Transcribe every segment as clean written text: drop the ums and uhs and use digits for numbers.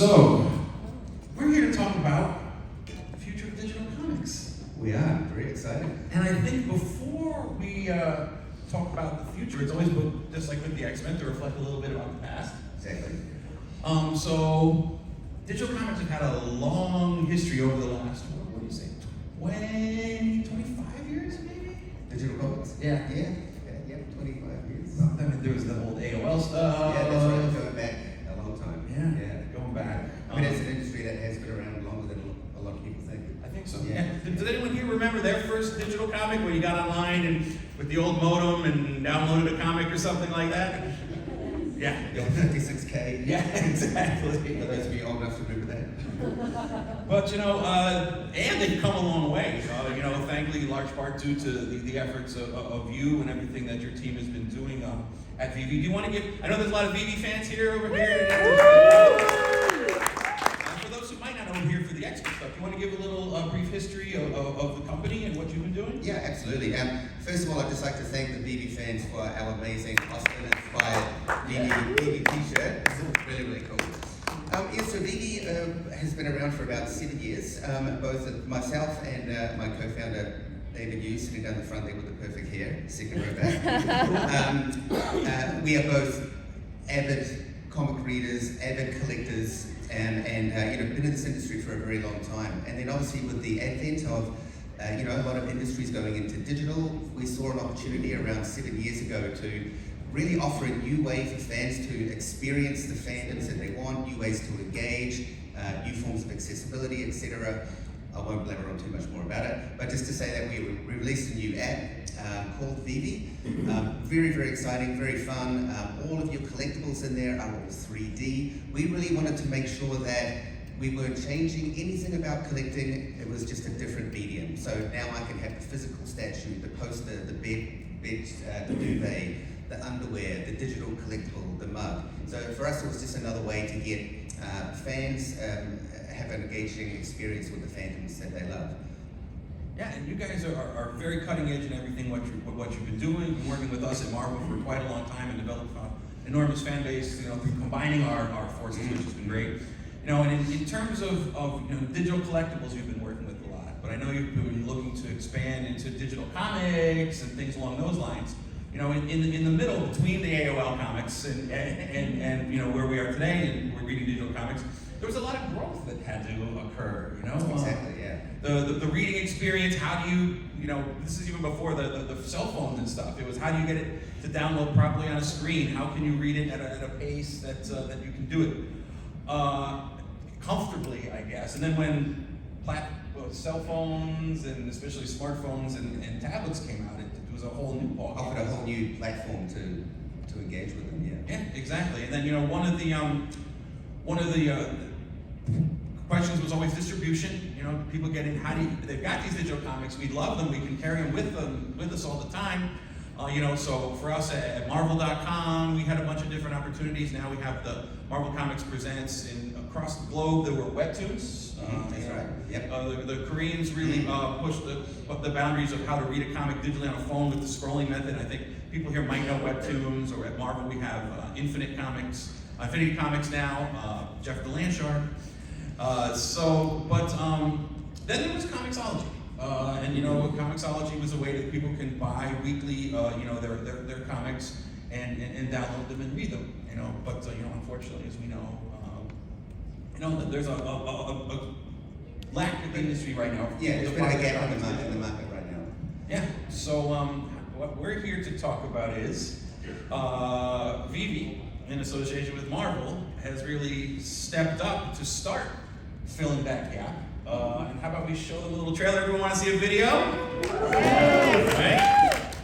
So, we're here to talk about the future of digital comics. We are, very excited. And I think before we talk about the future, it's always just like with the X-Men to reflect a little bit about the past. Exactly. So, digital comics have had a long history over the last, what do you say, 20, 25 years maybe? Digital comics? Yeah. Yeah, 25 years. Well, I mean, there was the old AOL stuff. Yeah, that's right, going back a long time. Yeah, going back. I mean, it's an industry that has been around longer than a lot of people think. I think so. Yeah. Does anyone here remember their first digital comic where you got online and with the old modem and downloaded a comic or something like that? Yeah. The old 56K. Yeah, exactly. For those of you old enough to remember that. But and they've come a long way. Thankfully, in large part due to the efforts of you and everything that your team has been doing at VeVe. Do you want to give? I know there's a lot of VeVe fans here over here. For those who might not know, we're here for the X-Men stuff. Do you want to give a little brief history of the company and what you've been doing? Yeah, absolutely. First of all, I'd just like to thank the VeVe fans for our amazing Austin-inspired VeVe t-shirt. It's really, really cool. So VeVe has been around for about 7 years. Both myself and my co-founder, David Yu, sitting down the front there with the perfect hair, second row back. We are both avid comic readers, avid collectors, and been in this industry for a very long time. And then obviously with the advent of a lot of industries going into digital, we saw an opportunity around 7 years ago to really offer a new way for fans to experience the fandoms that they want, new ways to engage, new forms of accessibility, etc. I won't blabber on too much more about it, but just to say that we released a new app called VeVe. Very, very exciting, very fun. All of your collectibles in there are all 3D. We really wanted to make sure that we weren't changing anything about collecting. It was just a different medium. So now I can have the physical statue, the poster, the bed, the duvet, the underwear, the digital collectible, the mug. So for us, it was just another way to get fans have an engaging experience with the fandoms that they love. Yeah, and you guys are very cutting edge in everything what you've been doing. You've been working with us at Marvel for quite a long time and developed an enormous fan base. Through combining our forces, which has been great. And in terms of digital collectibles, you've been working with a lot. But I know you've been looking to expand into digital comics and things along those lines. In the middle between the AOL comics and where we are today and we're reading digital comics, there was a lot of growth that had to occur. Exactly, yeah. The reading experience. How do you this is even before the cell phones and stuff. It was how do you get it to download properly on a screen? How can you read it at a pace that you can do it comfortably, I guess. And then when cell phones and especially smartphones and tablets came out, it was a whole new ballgame. Offered a whole new platform to engage with them, yeah. Yeah, exactly. And then one of the questions was always distribution. People getting they've got these digital comics, we love them, we can carry them with us all the time. So for us at Marvel.com, we had a bunch of different opportunities. Now we have the Marvel Comics Presents across the globe. There were webtoons. That's right. Yep. The Koreans really pushed the boundaries of how to read a comic digitally on a phone with the scrolling method. I think people here might know webtoons, or at Marvel we have Infinity Comics now, Jeff DeLanchard. Then there was Comixology. Comixology was a way that people can buy weekly, their comics and download them and read them. But unfortunately, as we know, there's a lack of industry right now. Yeah, there's been a gap in the market right now. Yeah. So what we're here to talk about is VeVe, in association with Marvel, has really stepped up to start filling that gap. And how about we show them a little trailer? Everyone want to see a video? Right.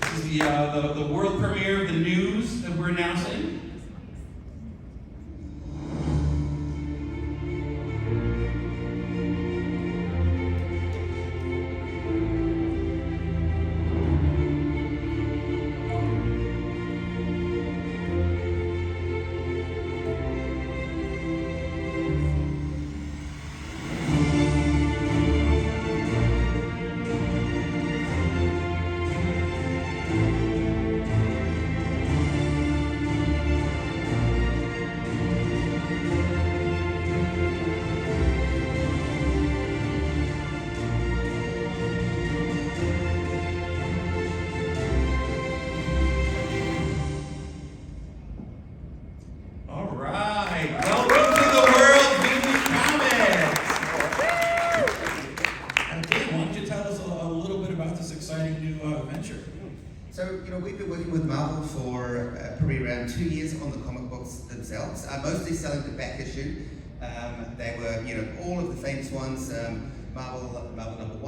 This is the world premiere of the news that we're announcing. So, we've been working with Marvel for probably around 2 years on the comic books themselves, mostly selling the back issue. They were, all of the famous ones, Marvel #1,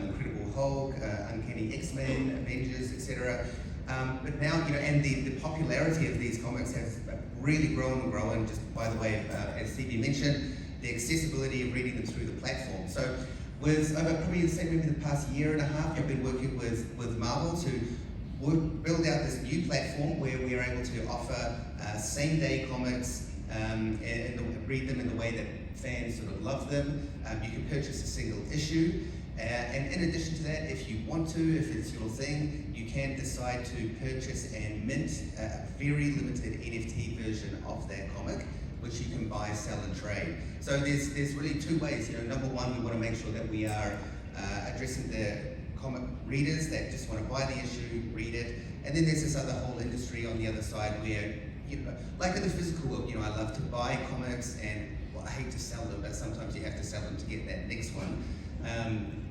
Incredible Hulk, Uncanny X-Men, Avengers, etc. But now, and the popularity of these comics has really grown and grown, just by the way, as Stevie mentioned, the accessibility of reading them through the platform. So with over probably maybe the past year and a half, I've been working with Marvel to build out this new platform where we are able to offer same-day comics and read them in the way that fans sort of love them. You can purchase a single issue. And in addition to that, if you want to, if it's your thing, you can decide to purchase and mint a very limited NFT version of that comic, which you can buy, sell, and trade. So there's really two ways. Number one, we want to make sure that we are addressing the comic readers that just want to buy the issue, read it, and then there's this other whole industry on the other side where, like in the physical world, I love to buy comics and I hate to sell them, but sometimes you have to sell them to get that next one.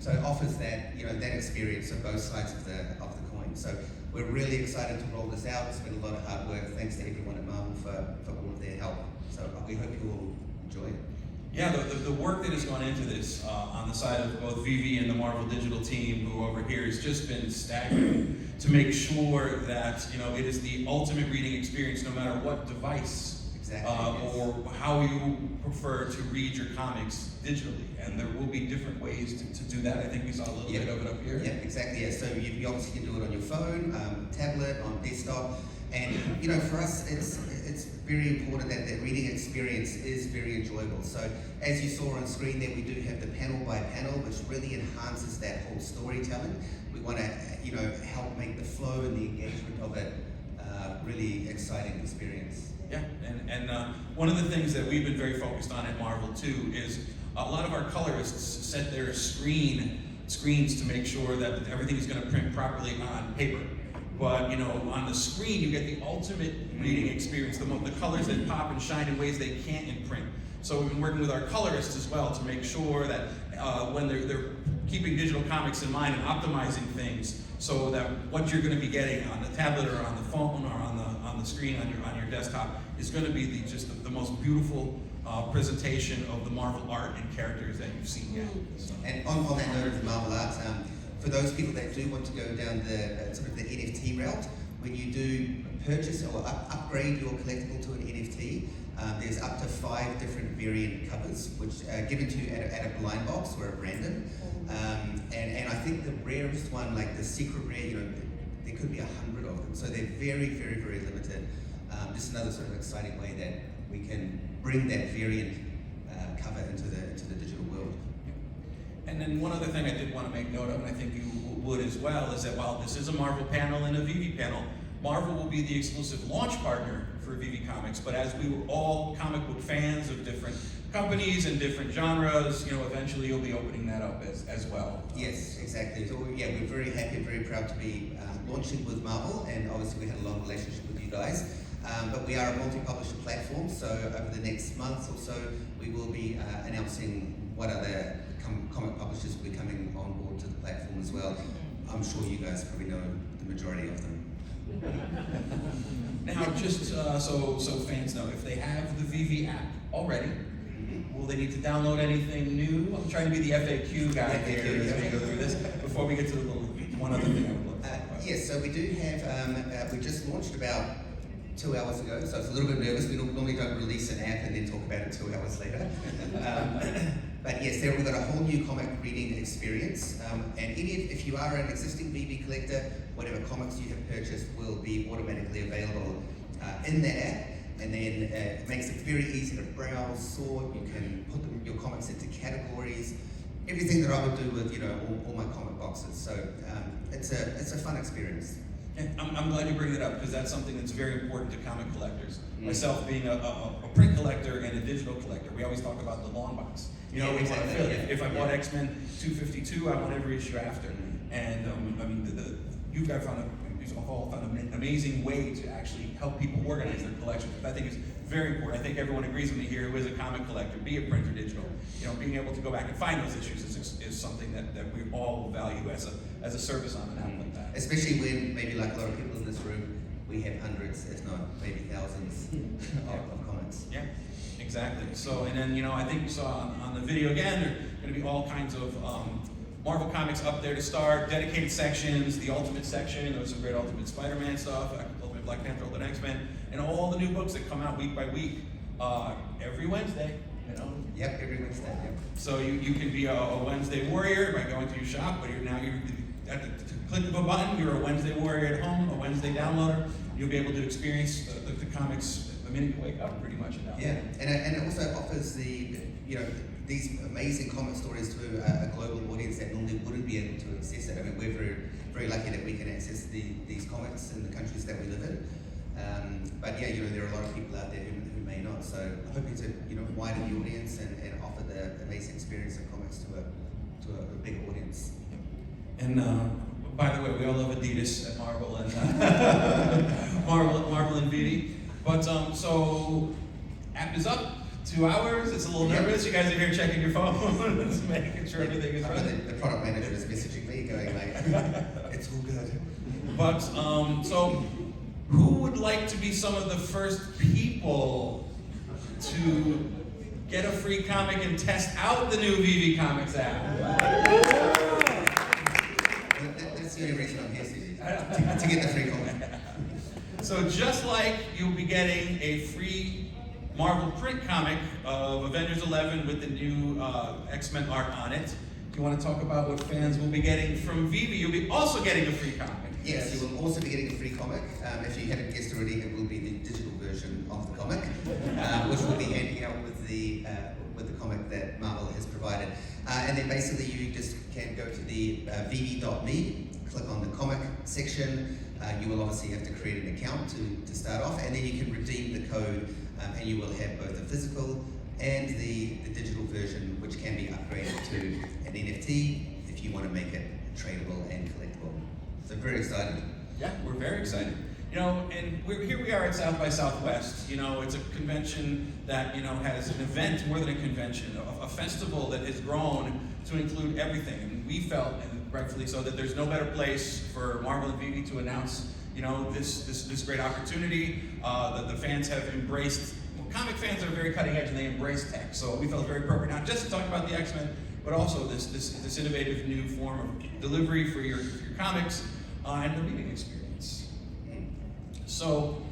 So it offers that, that experience of both sides of the coin. So we're really excited to roll this out. It's been a lot of hard work. Thanks to everyone at Marvel for all of their help. So we hope you all enjoy it. Yeah, the work that has gone into this on the side of both VeVe and the Marvel Digital team, who over here, has just been staggering to make sure that it is the ultimate reading experience, no matter what device or how you prefer to read your comics digitally. And there will be different ways to do that. I think we saw a little bit of it up here. Yeah, exactly. Yeah. So you obviously can do it on your phone, tablet, on desktop. And for us, it's very important that that reading experience is very enjoyable. So as you saw on screen there, we do have the panel by panel, which really enhances that whole storytelling. We want to, help make the flow and the engagement of it really exciting experience. Yeah, and one of the things that we've been very focused on at Marvel too is a lot of our colorists set their screens to make sure that everything is going to print properly on paper. But on the screen you get the ultimate reading experience, the colors that pop and shine in ways they can't in print. So we've been working with our colorists as well to make sure that when they're keeping digital comics in mind and optimizing things so that what you're going to be getting on the tablet or on the phone or on the screen on your desktop is going to be the most beautiful presentation of the Marvel art and characters that you've seen yet. So. And on that note of the Marvel art, for those people that do want to go down the sort of the NFT route, when you do purchase or upgrade your collectible to an NFT, there's up to 5 different variant covers, which are given to you at a blind box or at random. And I think the rarest one, like the secret rare, there could be 100 of them. So they're very, very, very limited. Just another sort of exciting way that we can bring that variant cover into the digital world. And then one other thing I did want to make note of, and I think you would as well, is that while this is a Marvel panel and a VeVe panel, Marvel will be the exclusive launch partner for VeVe Comics, but as we were all comic book fans of different companies and different genres, eventually you'll be opening that up as well. Yes, exactly. So yeah, we're very happy and very proud to be launching with Marvel, and obviously we had a long relationship with you guys. But we are a multi-publisher platform, so over the next month or so, we will be announcing what other comic publishers will be coming on board to the platform as well. I'm sure you guys probably know the majority of them. Now, just so fans know, if they have the VeVe app already, will they need to download anything new? I'm trying to be the FAQ guy here as we go through this. Before we get to one other thing I would look at. Yes, so we do have, we just launched about 2 hours ago, so it's a little bit nervous. We normally don't release an app and then talk about it 2 hours later. But yes, there we've got a whole new comic reading experience. And if you are an existing VeVe collector, whatever comics you have purchased will be automatically available in that app. And then it makes it very easy to browse, sort. You can put your comics into categories. Everything that I would do with all my comic boxes. So it's a fun experience. And I'm glad you bring that up because that's something that's very important to comic collectors. Myself being a print collector and a digital collector, we always talk about the long box. Exactly. If I bought X-Men 252, I want every issue after. And you've got found have all found an amazing way to actually help people organize their collections. I think it's very important. I think everyone agrees with me here who is a comic collector, be it print or digital. Being able to go back and find those issues is something that we all value as a service on an app like that. Especially when maybe like a lot of people in this room, we have hundreds, if not maybe thousands of comics. Yeah, exactly. So, and then, I think you saw on the video again, there are going to be all kinds of Marvel comics up there to start, dedicated sections, the Ultimate section, there's some great Ultimate Spider-Man stuff, Ultimate Black Panther, Ultimate X-Men, and all the new books that come out week by week, every Wednesday. Yep, every Wednesday. Yep. So you can be a Wednesday warrior by going to your shop, but you're at the click of a button, you're a Wednesday warrior at home, a Wednesday downloader. You'll be able to experience the comics the minute you wake up, pretty much. Yeah, and it also offers these amazing comic stories to a global audience that normally wouldn't be able to access it. I mean, we're very, very lucky that we can access these comics in the countries that we live in. But yeah, there are a lot of people out there who may not. So I'm hoping to widen the audience and offer the amazing experience of comics to a big audience. And by the way, we all love Adidas at Marvel and Marvel and VeVe. But so app is up. 2 hours. It's a little nervous. You guys are here checking your phones, making sure everything is right. The product manager is messaging me, going like, "It's all good." But so, who would like to be some of the first people to get a free comic and test out the new VeVe Comics app? That's the only reason I'm here, Susie, to get the free comic. So just like you'll be getting a free Marvel print comic of Avengers 11 with the new X-Men art on it. If you want to talk about what fans will be getting from VeVe, you'll be also getting a free comic. Yes, you will also be getting a free comic. If you haven't guessed already, it will be the digital version of the comic, which we'll be handing out with the comic that Marvel has provided. And then basically you just can go to the VeVe.me, click on the comic section. You will obviously have to create an account to start off, and then you can redeem the code, and you will have both the physical and the digital version, which can be upgraded to an NFT if you want to make it tradable and collectible. So very excited. Yeah, we're very excited. And here we are at South by Southwest. It's a convention that has an event more than a convention, a festival that has grown to include everything. And we felt, and rightfully so, that there's no better place for Marvel and VeVe to announce this great opportunity that the fans have embraced. Comic fans are very cutting edge and they embrace tech, so we felt very appropriate not just to talk about the X-Men, but also this innovative new form of delivery for your comics and the reading experience. So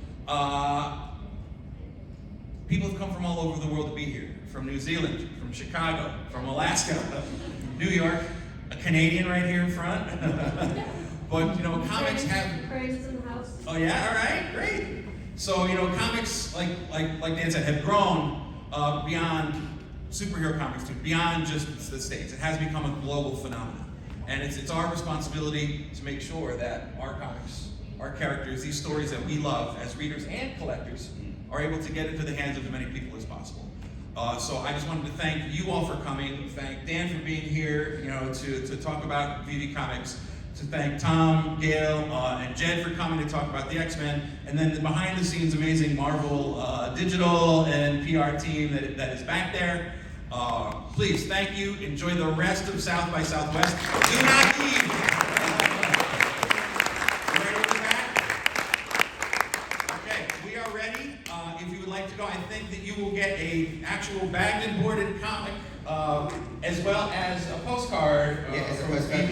people have come from all over the world to be here, from New Zealand, from Chicago, from Alaska, New York, a Canadian right here in front. But comics have. Praise in the house. Oh yeah, all right, great. So comics, like Dan said, have grown beyond superhero comics too, beyond just the States. It has become a global phenomenon, and it's our responsibility to make sure that our comics, our characters, these stories that we love as readers and collectors, are able to get into the hands of as many people as possible. So I just wanted to thank you all for coming. Thank Dan for being here, to talk about VeVe Comics. To thank Tom, Gail, and Jed for coming to talk about the X-Men, and then the behind-the-scenes amazing Marvel digital and PR team that is back there. Please, thank you. Enjoy the rest of South by Southwest. Do not leave. Ready to be back? Okay, we are ready. If you would like to go, I think that you will get an actual bagged and boarded comic, as well as a postcard. As a postcard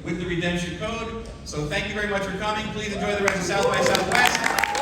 with the redemption code. So thank you very much for coming. Please enjoy the rest of South by Southwest.